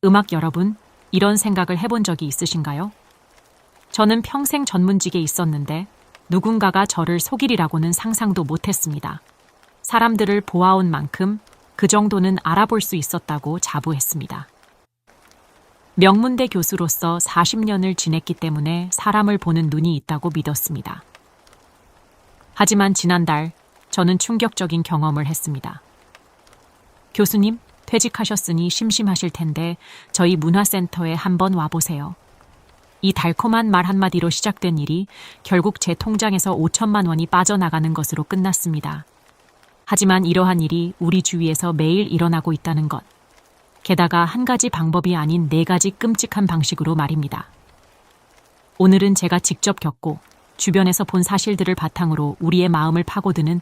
음악 여러분, 이런 생각을 해본 적이 있으신가요? 저는 평생 전문직에 있었는데 누군가가 저를 속이리라고는 상상도 못했습니다. 사람들을 보아온 만큼 그 정도는 알아볼 수 있었다고 자부했습니다. 명문대 교수로서 40년을 지냈기 때문에 사람을 보는 눈이 있다고 믿었습니다. 하지만 지난달 저는 충격적인 경험을 했습니다. 교수님, 퇴직하셨으니 심심하실 텐데 저희 문화센터에 한번 와보세요. 이 달콤한 말 한마디로 시작된 일이 결국 제 통장에서 5천만 원이 빠져나가는 것으로 끝났습니다. 하지만 이러한 일이 우리 주위에서 매일 일어나고 있다는 것. 게다가 한 가지 방법이 아닌 4가지 끔찍한 방식으로 말입니다. 오늘은 제가 직접 겪고 주변에서 본 사실들을 바탕으로 우리의 마음을 파고드는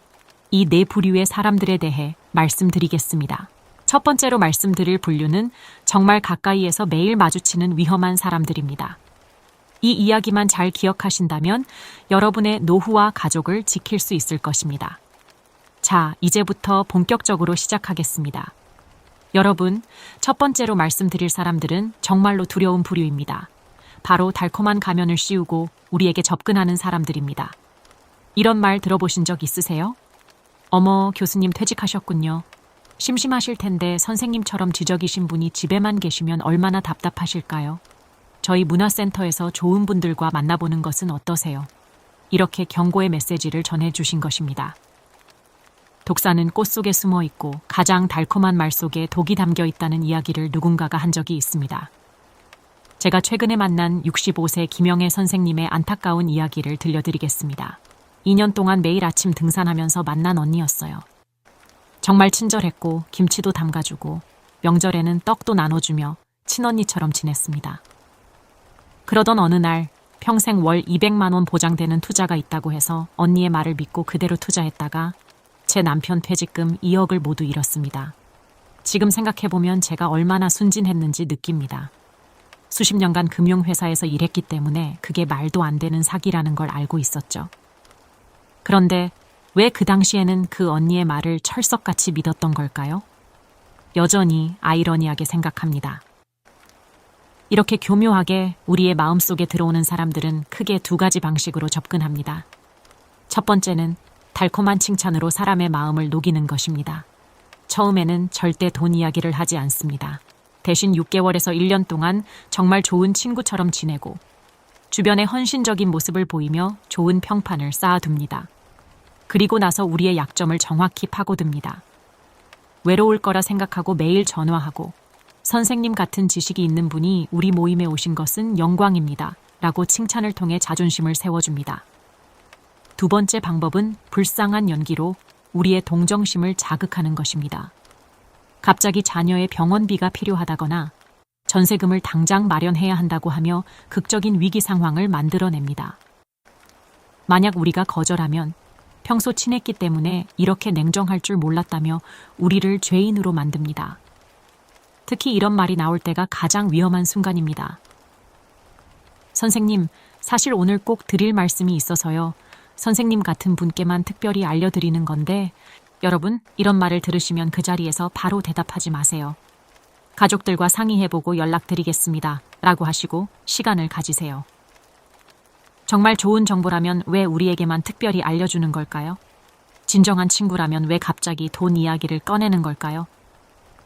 이 4부류의 사람들에 대해 말씀드리겠습니다. 첫 번째로 말씀드릴 분류는 정말 가까이에서 매일 마주치는 위험한 사람들입니다. 이 이야기만 잘 기억하신다면 여러분의 노후와 가족을 지킬 수 있을 것입니다. 자, 이제부터 본격적으로 시작하겠습니다. 여러분, 첫 번째로 말씀드릴 사람들은 정말로 두려운 부류입니다. 바로 달콤한 가면을 씌우고 우리에게 접근하는 사람들입니다. 이런 말 들어보신 적 있으세요? 어머, 교수님 퇴직하셨군요. 심심하실 텐데 선생님처럼 지적이신 분이 집에만 계시면 얼마나 답답하실까요? 저희 문화센터에서 좋은 분들과 만나보는 것은 어떠세요? 이렇게 경고의 메시지를 전해주신 것입니다. 독사는 꽃 속에 숨어 있고 가장 달콤한 말 속에 독이 담겨 있다는 이야기를 누군가가 한 적이 있습니다. 제가 최근에 만난 65세 김영애 선생님의 안타까운 이야기를 들려드리겠습니다. 2년 동안 매일 아침 등산하면서 만난 언니였어요. 정말 친절했고 김치도 담가주고 명절에는 떡도 나눠주며 친언니처럼 지냈습니다. 그러던 어느 날 평생 월 200만 원 보장되는 투자가 있다고 해서 언니의 말을 믿고 그대로 투자했다가 제 남편 퇴직금 2억을 모두 잃었습니다. 지금 생각해보면 제가 얼마나 순진했는지 느낍니다. 수십 년간 금융회사에서 일했기 때문에 그게 말도 안 되는 사기라는 걸 알고 있었죠. 그런데 왜 그 당시에는 그 언니의 말을 철석같이 믿었던 걸까요? 여전히 아이러니하게 생각합니다. 이렇게 교묘하게 우리의 마음속에 들어오는 사람들은 크게 2가지 방식으로 접근합니다. 첫 번째는 달콤한 칭찬으로 사람의 마음을 녹이는 것입니다. 처음에는 절대 돈 이야기를 하지 않습니다. 대신 6개월에서 1년 동안 정말 좋은 친구처럼 지내고 주변에 헌신적인 모습을 보이며 좋은 평판을 쌓아둡니다. 그리고 나서 우리의 약점을 정확히 파고듭니다. 외로울 거라 생각하고 매일 전화하고 선생님 같은 지식이 있는 분이 우리 모임에 오신 것은 영광입니다. 라고 칭찬을 통해 자존심을 세워줍니다. 2번째 방법은 불쌍한 연기로 우리의 동정심을 자극하는 것입니다. 갑자기 자녀의 병원비가 필요하다거나 전세금을 당장 마련해야 한다고 하며 극적인 위기 상황을 만들어냅니다. 만약 우리가 거절하면 평소 친했기 때문에 이렇게 냉정할 줄 몰랐다며 우리를 죄인으로 만듭니다. 특히 이런 말이 나올 때가 가장 위험한 순간입니다. 선생님, 사실 오늘 꼭 드릴 말씀이 있어서요. 선생님 같은 분께만 특별히 알려드리는 건데 여러분, 이런 말을 들으시면 그 자리에서 바로 대답하지 마세요. 가족들과 상의해보고 연락드리겠습니다. 라고 하시고 시간을 가지세요. 정말 좋은 정보라면 왜 우리에게만 특별히 알려주는 걸까요? 진정한 친구라면 왜 갑자기 돈 이야기를 꺼내는 걸까요?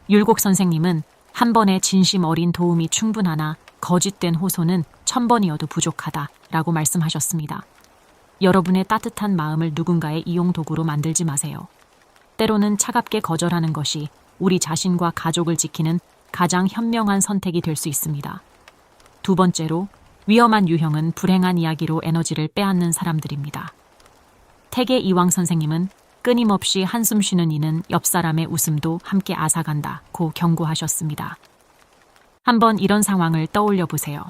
율곡 선생님은 한 번의 진심 어린 도움이 충분하나 거짓된 호소는 1000번이어도 부족하다 라고 말씀하셨습니다. 여러분의 따뜻한 마음을 누군가의 이용 도구로 만들지 마세요. 때로는 차갑게 거절하는 것이 우리 자신과 가족을 지키는 가장 현명한 선택이 될 수 있습니다. 2번째로 위험한 유형은 불행한 이야기로 에너지를 빼앗는 사람들입니다. 태계 이황 선생님은 끊임없이 한숨 쉬는 이는 옆 사람의 웃음도 함께 앗아간다고 경고하셨습니다. 한번 이런 상황을 떠올려 보세요.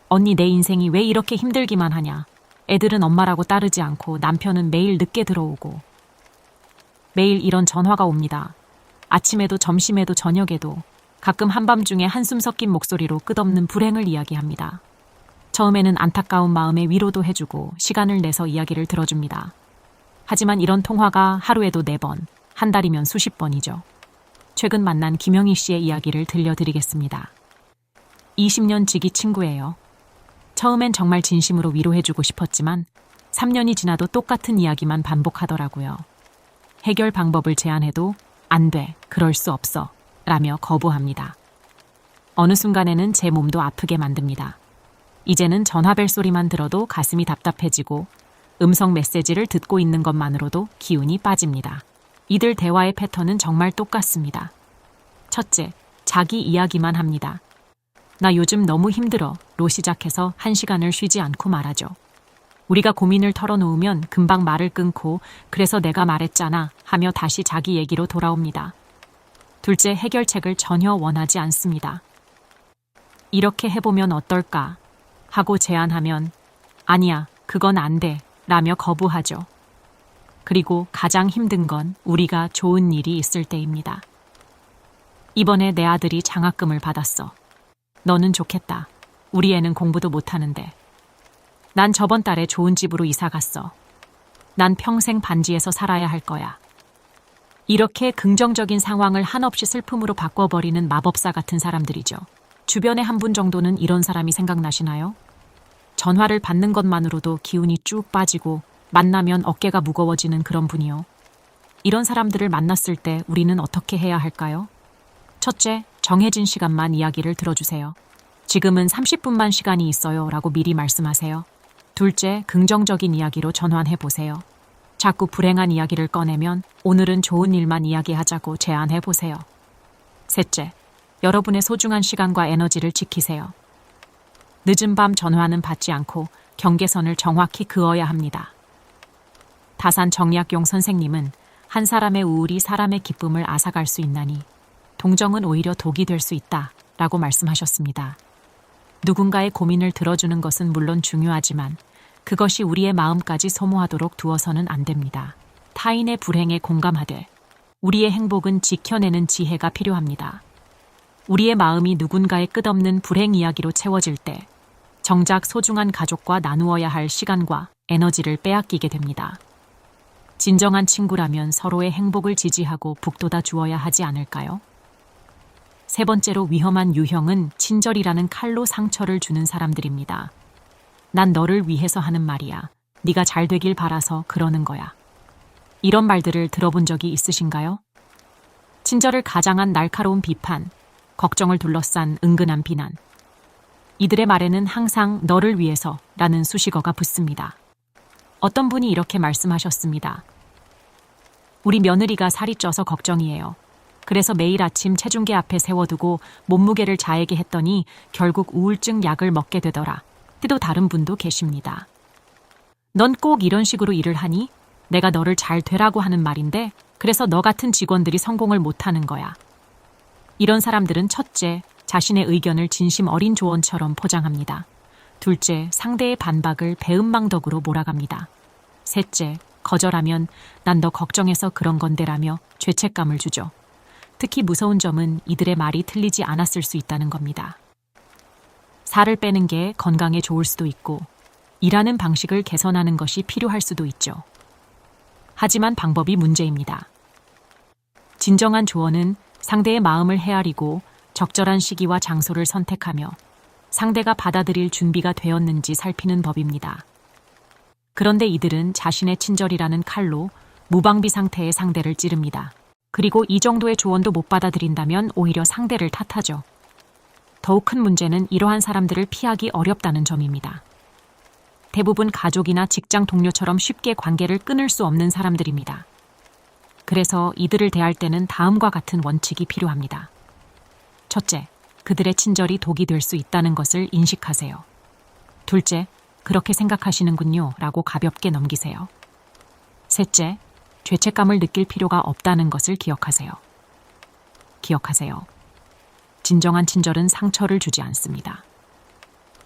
언니, 내 인생이 왜 이렇게 힘들기만 하냐. 애들은 엄마라고 따르지 않고 남편은 매일 늦게 들어오고 매일 이런 전화가 옵니다. 아침에도 점심에도 저녁에도 가끔 한밤중에 한숨 섞인 목소리로 끝없는 불행을 이야기합니다. 처음에는 안타까운 마음에 위로도 해주고 시간을 내서 이야기를 들어줍니다. 하지만 이런 통화가 하루에도 4번, 한 달이면 수십 번이죠. 최근 만난 김영희 씨의 이야기를 들려드리겠습니다. 20년 지기 친구예요. 처음엔 정말 진심으로 위로해주고 싶었지만 3년이 지나도 똑같은 이야기만 반복하더라고요. 해결 방법을 제안해도 안 돼, 그럴 수 없어 라며 거부합니다. 어느 순간에는 제 몸도 아프게 만듭니다. 이제는 전화벨 소리만 들어도 가슴이 답답해지고 음성 메시지를 듣고 있는 것만으로도 기운이 빠집니다. 이들 대화의 패턴은 정말 똑같습니다. 첫째, 자기 이야기만 합니다. 나 요즘 너무 힘들어로 시작해서 1시간을 쉬지 않고 말하죠. 우리가 고민을 털어놓으면 금방 말을 끊고 그래서 내가 말했잖아 하며 다시 자기 얘기로 돌아옵니다. 둘째, 해결책을 전혀 원하지 않습니다. 이렇게 해보면 어떨까 하고 제안하면 아니야, 그건 안 돼 라며 거부하죠. 그리고 가장 힘든 건 우리가 좋은 일이 있을 때입니다. 이번에 내 아들이 장학금을 받았어. 너는 좋겠다. 우리 애는 공부도 못하는데. 난 저번 달에 좋은 집으로 이사 갔어. 난 평생 반지에서 살아야 할 거야. 이렇게 긍정적인 상황을 한없이 슬픔으로 바꿔버리는 마법사 같은 사람들이죠. 주변에 한 분 정도는 이런 사람이 생각나시나요? 전화를 받는 것만으로도 기운이 쭉 빠지고 만나면 어깨가 무거워지는 그런 분이요. 이런 사람들을 만났을 때 우리는 어떻게 해야 할까요? 첫째, 정해진 시간만 이야기를 들어주세요. 지금은 30분만 시간이 있어요 라고 미리 말씀하세요. 둘째, 긍정적인 이야기로 전환해보세요. 자꾸 불행한 이야기를 꺼내면 오늘은 좋은 일만 이야기하자고 제안해보세요. 셋째, 여러분의 소중한 시간과 에너지를 지키세요. 늦은 밤 전화는 받지 않고 경계선을 정확히 그어야 합니다. 다산 정약용 선생님은 한 사람의 우울이 사람의 기쁨을 앗아갈 수 있나니 동정은 오히려 독이 될 수 있다 라고 말씀하셨습니다. 누군가의 고민을 들어주는 것은 물론 중요하지만 그것이 우리의 마음까지 소모하도록 두어서는 안 됩니다. 타인의 불행에 공감하되 우리의 행복은 지켜내는 지혜가 필요합니다. 우리의 마음이 누군가의 끝없는 불행 이야기로 채워질 때 정작 소중한 가족과 나누어야 할 시간과 에너지를 빼앗기게 됩니다. 진정한 친구라면 서로의 행복을 지지하고 북돋아 주어야 하지 않을까요? 세 번째로 위험한 유형은 친절이라는 칼로 상처를 주는 사람들입니다. 난 너를 위해서 하는 말이야. 네가 잘 되길 바라서 그러는 거야. 이런 말들을 들어본 적이 있으신가요? 친절을 가장한 날카로운 비판, 걱정을 둘러싼 은근한 비난. 이들의 말에는 항상 너를 위해서라는 수식어가 붙습니다. 어떤 분이 이렇게 말씀하셨습니다. 우리 며느리가 살이 쪄서 걱정이에요. 그래서 매일 아침 체중계 앞에 세워두고 몸무게를 자에게 했더니 결국 우울증 약을 먹게 되더라. 또 다른 분도 계십니다. 넌 꼭 이런 식으로 일을 하니? 내가 너를 잘 되라고 하는 말인데 그래서 너 같은 직원들이 성공을 못하는 거야. 이런 사람들은 첫째, 자신의 의견을 진심 어린 조언처럼 포장합니다. 둘째, 상대의 반박을 배은망덕으로 몰아갑니다. 셋째, 거절하면 난 너 걱정해서 그런 건데라며 죄책감을 주죠. 특히 무서운 점은 이들의 말이 틀리지 않았을 수 있다는 겁니다. 살을 빼는 게 건강에 좋을 수도 있고 일하는 방식을 개선하는 것이 필요할 수도 있죠. 하지만 방법이 문제입니다. 진정한 조언은 상대의 마음을 헤아리고 적절한 시기와 장소를 선택하며 상대가 받아들일 준비가 되었는지 살피는 법입니다. 그런데 이들은 자신의 친절이라는 칼로 무방비 상태의 상대를 찌릅니다. 그리고 이 정도의 조언도 못 받아들인다면 오히려 상대를 탓하죠. 더욱 큰 문제는 이러한 사람들을 피하기 어렵다는 점입니다. 대부분 가족이나 직장 동료처럼 쉽게 관계를 끊을 수 없는 사람들입니다. 그래서 이들을 대할 때는 다음과 같은 원칙이 필요합니다. 첫째, 그들의 친절이 독이 될 수 있다는 것을 인식하세요. 둘째, 그렇게 생각하시는군요 라고 가볍게 넘기세요. 셋째, 죄책감을 느낄 필요가 없다는 것을 기억하세요. 기억하세요. 진정한 친절은 상처를 주지 않습니다.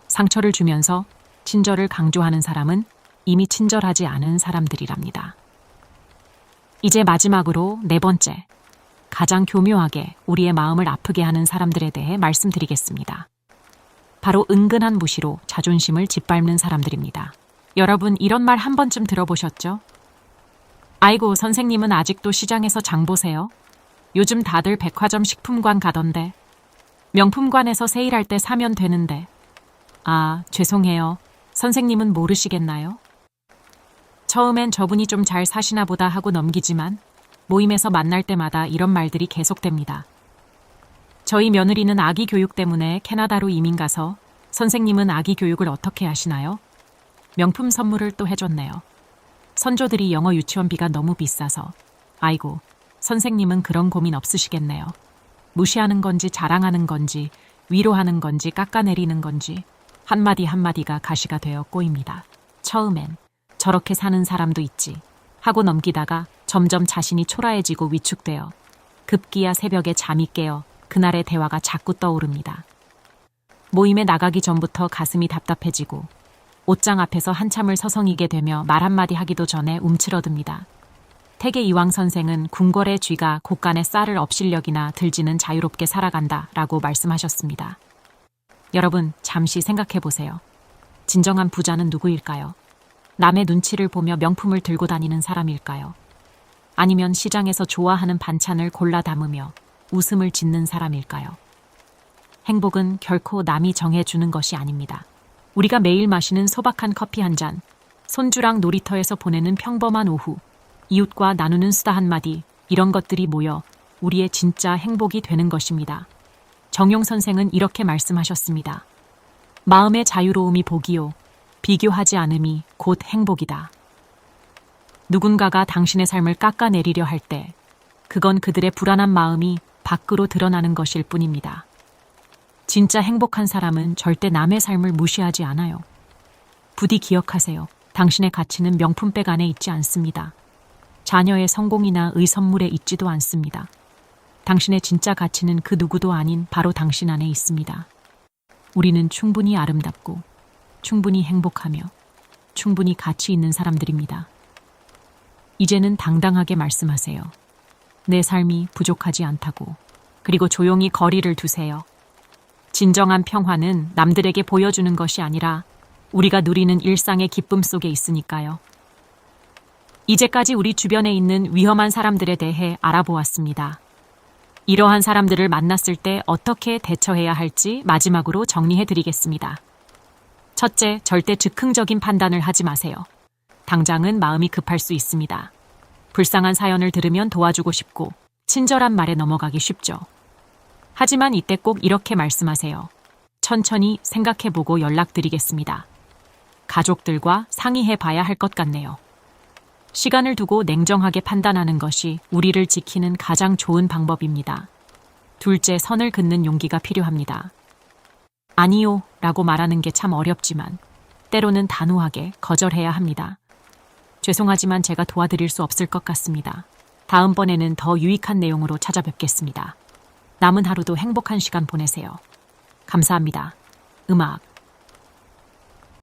상처를 주면서 친절을 강조하는 사람은 이미 친절하지 않은 사람들이랍니다. 이제 마지막으로 네 번째, 가장 교묘하게 우리의 마음을 아프게 하는 사람들에 대해 말씀드리겠습니다. 바로 은근한 무시로 자존심을 짓밟는 사람들입니다. 여러분, 이런 말 한 번쯤 들어보셨죠? 아이고, 선생님은 아직도 시장에서 장 보세요? 요즘 다들 백화점 식품관 가던데. 명품관에서 세일할 때 사면 되는데. 아, 죄송해요. 선생님은 모르시겠나요? 처음엔 저분이 좀 잘 사시나 보다 하고 넘기지만 모임에서 만날 때마다 이런 말들이 계속됩니다. 저희 며느리는 아기 교육 때문에 캐나다로 이민 가서 선생님은 아기 교육을 어떻게 하시나요? 명품 선물을 또 해줬네요. 선조들이 영어 유치원비가 너무 비싸서. 아이고, 선생님은 그런 고민 없으시겠네요. 무시하는 건지 자랑하는 건지 위로하는 건지 깎아내리는 건지 한마디 한마디가 가시가 되어 꼬입니다. 처음엔 저렇게 사는 사람도 있지 하고 넘기다가 점점 자신이 초라해지고 위축되어 급기야 새벽에 잠이 깨어 그날의 대화가 자꾸 떠오릅니다. 모임에 나가기 전부터 가슴이 답답해지고 옷장 앞에서 한참을 서성이게 되며 말 한마디 하기도 전에 움츠러듭니다. 태계 이황 선생은 궁궐의 쥐가 곳간에 쌀을 업실력이나 들지는 자유롭게 살아간다 라고 말씀하셨습니다. 여러분, 잠시 생각해 보세요. 진정한 부자는 누구일까요? 남의 눈치를 보며 명품을 들고 다니는 사람일까요? 아니면 시장에서 좋아하는 반찬을 골라 담으며 웃음을 짓는 사람일까요? 행복은 결코 남이 정해주는 것이 아닙니다. 우리가 매일 마시는 소박한 커피 한 잔, 손주랑 놀이터에서 보내는 평범한 오후, 이웃과 나누는 수다 한마디, 이런 것들이 모여 우리의 진짜 행복이 되는 것입니다. 정용 선생은 이렇게 말씀하셨습니다. 마음의 자유로움이 복이요, 비교하지 않음이 곧 행복이다. 누군가가 당신의 삶을 깎아내리려 할 때, 그건 그들의 불안한 마음이 밖으로 드러나는 것일 뿐입니다. 진짜 행복한 사람은 절대 남의 삶을 무시하지 않아요. 부디 기억하세요. 당신의 가치는 명품백 안에 있지 않습니다. 자녀의 성공이나 의선물에 있지도 않습니다. 당신의 진짜 가치는 그 누구도 아닌 바로 당신 안에 있습니다. 우리는 충분히 아름답고 충분히 행복하며 충분히 가치 있는 사람들입니다. 이제는 당당하게 말씀하세요. 내 삶이 부족하지 않다고. 그리고 조용히 거리를 두세요. 진정한 평화는 남들에게 보여주는 것이 아니라 우리가 누리는 일상의 기쁨 속에 있으니까요. 이제까지 우리 주변에 있는 위험한 사람들에 대해 알아보았습니다. 이러한 사람들을 만났을 때 어떻게 대처해야 할지 마지막으로 정리해드리겠습니다. 첫째, 절대 즉흥적인 판단을 하지 마세요. 당장은 마음이 급할 수 있습니다. 불쌍한 사연을 들으면 도와주고 싶고 친절한 말에 넘어가기 쉽죠. 하지만 이때 꼭 이렇게 말씀하세요. 천천히 생각해보고 연락드리겠습니다. 가족들과 상의해봐야 할 것 같네요. 시간을 두고 냉정하게 판단하는 것이 우리를 지키는 가장 좋은 방법입니다. 둘째, 선을 긋는 용기가 필요합니다. 아니요 라고 말하는 게 참 어렵지만 때로는 단호하게 거절해야 합니다. 죄송하지만 제가 도와드릴 수 없을 것 같습니다. 다음번에는 더 유익한 내용으로 찾아뵙겠습니다. 남은 하루도 행복한 시간 보내세요. 감사합니다. 음악